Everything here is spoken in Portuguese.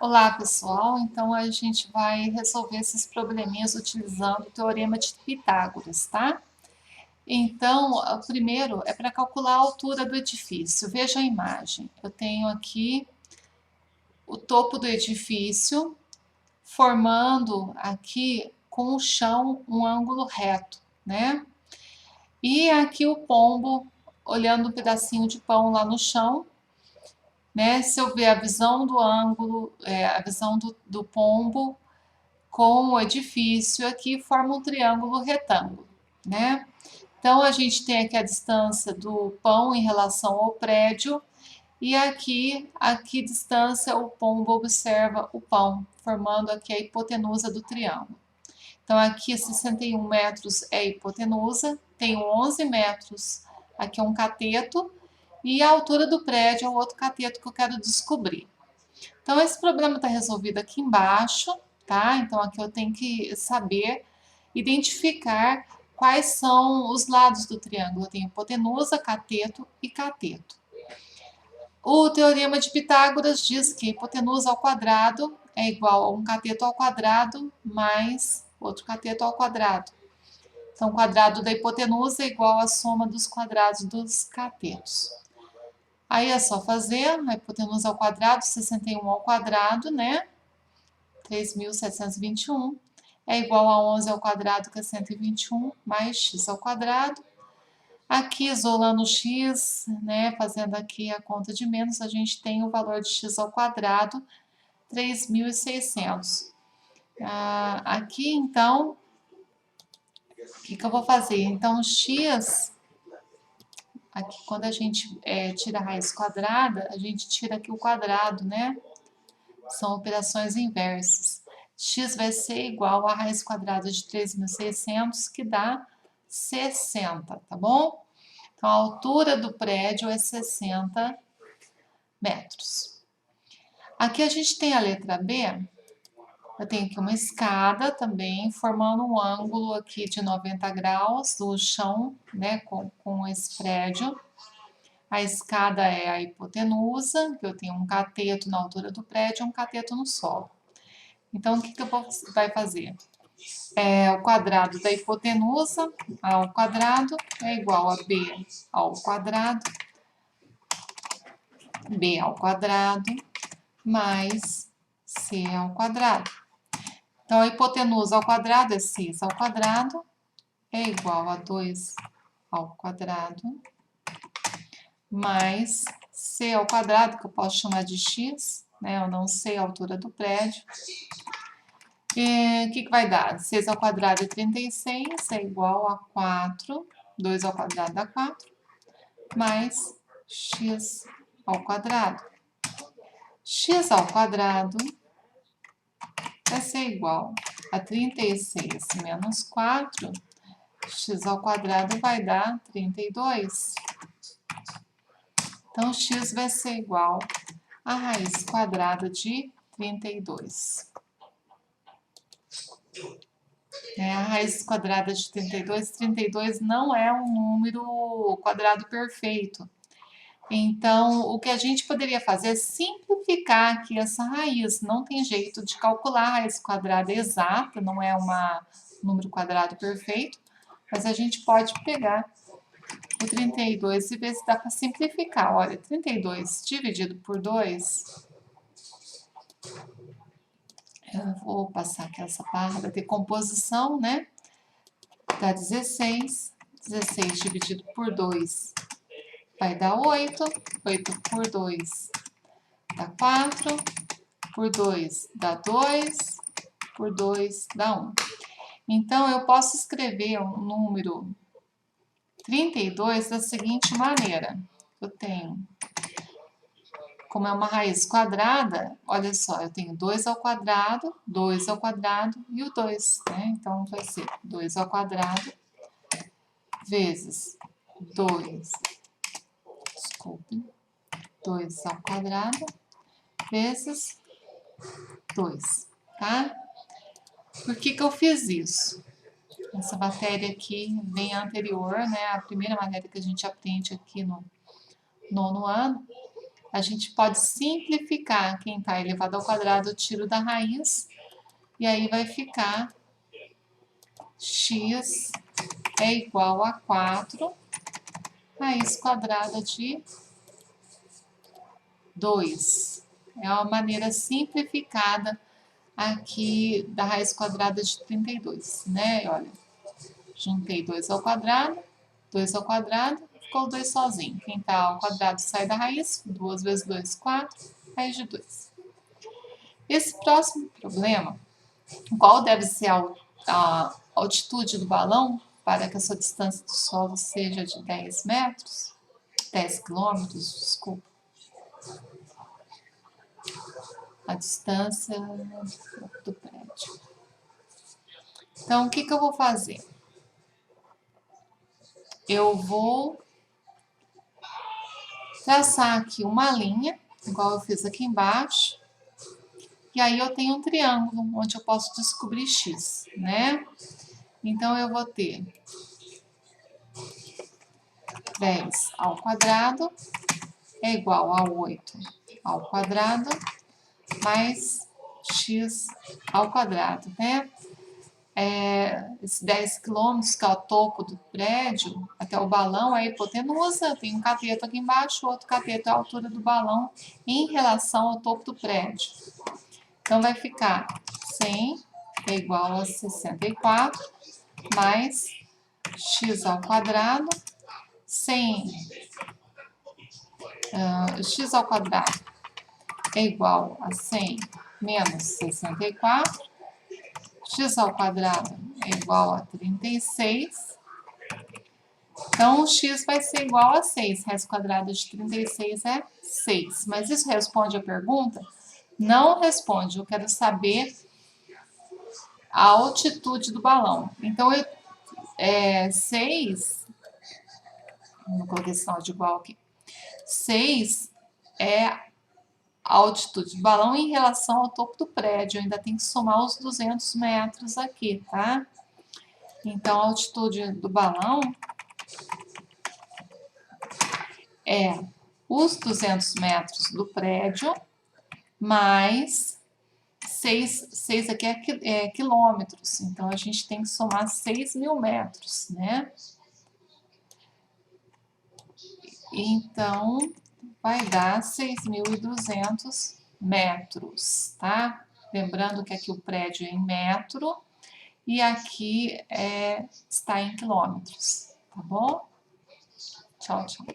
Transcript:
Olá, pessoal. Então, a gente vai resolver esses probleminhas utilizando o Teorema de Pitágoras, tá? Então, o primeiro é para calcular a altura do edifício. Veja a imagem. Eu tenho aqui o topo do edifício, formando aqui com o chão um ângulo reto, né? E aqui o pombo olhando um pedacinho de pão lá no chão, né? Se eu ver a visão do ângulo, a visão do pombo com o edifício aqui forma um triângulo retângulo, né? Então a gente tem aqui a distância do pão em relação ao prédio e aqui a que distância o pombo observa o pão, formando aqui a hipotenusa do triângulo. Então aqui 61 metros é a hipotenusa, tenho 11 metros, aqui é um cateto, e a altura do prédio é o outro cateto que eu quero descobrir. Então, esse problema está resolvido aqui embaixo, tá? Então, aqui eu tenho que saber identificar quais são os lados do triângulo. Eu tenho hipotenusa, cateto e cateto. O teorema de Pitágoras diz que hipotenusa ao quadrado é igual a um cateto ao quadrado mais outro cateto ao quadrado. Então, o quadrado da hipotenusa é igual à soma dos quadrados dos catetos. Aí é só fazer a hipotenusa ao quadrado, 61 ao quadrado, né? 3.721 é igual a 11 ao quadrado, que é 121, mais x ao quadrado. Aqui, isolando o x, né, fazendo aqui a conta de menos, a gente tem o valor de x ao quadrado, 3.600. Aqui, então, o que eu vou fazer? Então, x, aqui, quando a gente tira a raiz quadrada, a gente tira aqui o quadrado, né? São operações inversas. X vai ser igual a raiz quadrada de 3.600, que dá 60, tá bom? Então, a altura do prédio é 60 metros. Aqui a gente tem a letra B. Eu tenho aqui uma escada também, formando um ângulo aqui de 90 graus do chão, né, com esse prédio. A escada é a hipotenusa, que eu tenho um cateto na altura do prédio e um cateto no solo. Então, o que eu vai fazer? O quadrado da hipotenusa ao quadrado é igual a b ao quadrado mais c ao quadrado. Então, a hipotenusa ao quadrado é 6 ao quadrado é igual a 2 ao quadrado mais c ao quadrado, que eu posso chamar de x, né? Eu não sei a altura do prédio. E o que vai dar? 6 ao quadrado é 36, é igual a 4. 2 ao quadrado dá 4, mais x ao quadrado. X ao quadrado vai ser igual a 36 menos 4. X ao quadrado vai dar 32. Então, x vai ser igual a raiz quadrada de 32. A raiz quadrada de 32 não é um número quadrado perfeito. Então, o que a gente poderia fazer é simplificar aqui essa raiz. Não tem jeito de calcular a raiz quadrada exata, não é um número quadrado perfeito, mas a gente pode pegar o 32 e ver se dá para simplificar. Olha, 32 dividido por 2, eu vou passar aqui essa barra da decomposição, né? Dá 16. 16 dividido por 2 vai dar 8. 8 por 2 dá 4. Por 2 dá 2. Por 2 dá 1. Então, eu posso escrever um número 32 da seguinte maneira. Eu tenho, como é uma raiz quadrada, olha só, eu tenho 2 ao quadrado, 2 ao quadrado e o 2, né? Então, vai ser 2 ao quadrado vezes 2, desculpe, 2 ao quadrado vezes 2, tá? Por que eu fiz isso? Essa matéria aqui bem anterior, né? A primeira matéria que a gente aprende aqui no 9º ano. a gente pode simplificar. Quem está elevado ao quadrado, eu tiro da raiz, e aí vai ficar x é igual a 4 raiz quadrada de 2. É uma maneira simplificada aqui da raiz quadrada de 32, né? Olha, juntei 2 ao quadrado, ficou 2 sozinho. Quem está ao quadrado sai da raiz, 2 vezes 2, 4, raiz de 2. Esse próximo problema, qual deve ser a altitude do balão para que a sua distância do solo seja de 10 metros? 10 quilômetros, desculpa. A distância do prédio. Então, o que eu vou fazer? Eu vou traçar aqui uma linha, igual eu fiz aqui embaixo, e aí eu tenho um triângulo, onde eu posso descobrir x, né? Então, eu vou ter 10 ao quadrado é igual a 8 ao quadrado mais x ao quadrado, né? Esses 10 quilômetros, que é o topo do prédio, até o balão, é a hipotenusa, tem um cateto aqui embaixo, o outro cateto é a altura do balão em relação ao topo do prédio. Então, vai ficar 100 é igual a 64 mais x ao quadrado, 100, x ao quadrado é igual a 100 menos 64, x ao quadrado é igual a 36. Então, o x vai ser igual a 6. Raiz quadrada de 36 é 6. Mas isso responde a pergunta? Não responde. Eu quero saber a altitude do balão. Então, 6... Não coloquei sinal de igual aqui. 6 é a altitude do balão em relação ao topo do prédio. Eu ainda tenho que somar os 200 metros aqui, tá? Então, a altitude do balão é os 200 metros do prédio, mais 6 aqui é quilômetros. Então, a gente tem que somar 6.000 metros, né? Então, vai dar 6.200 metros, tá? Lembrando que aqui o prédio é em metro e aqui está em quilômetros, tá bom? Tchau, tchau.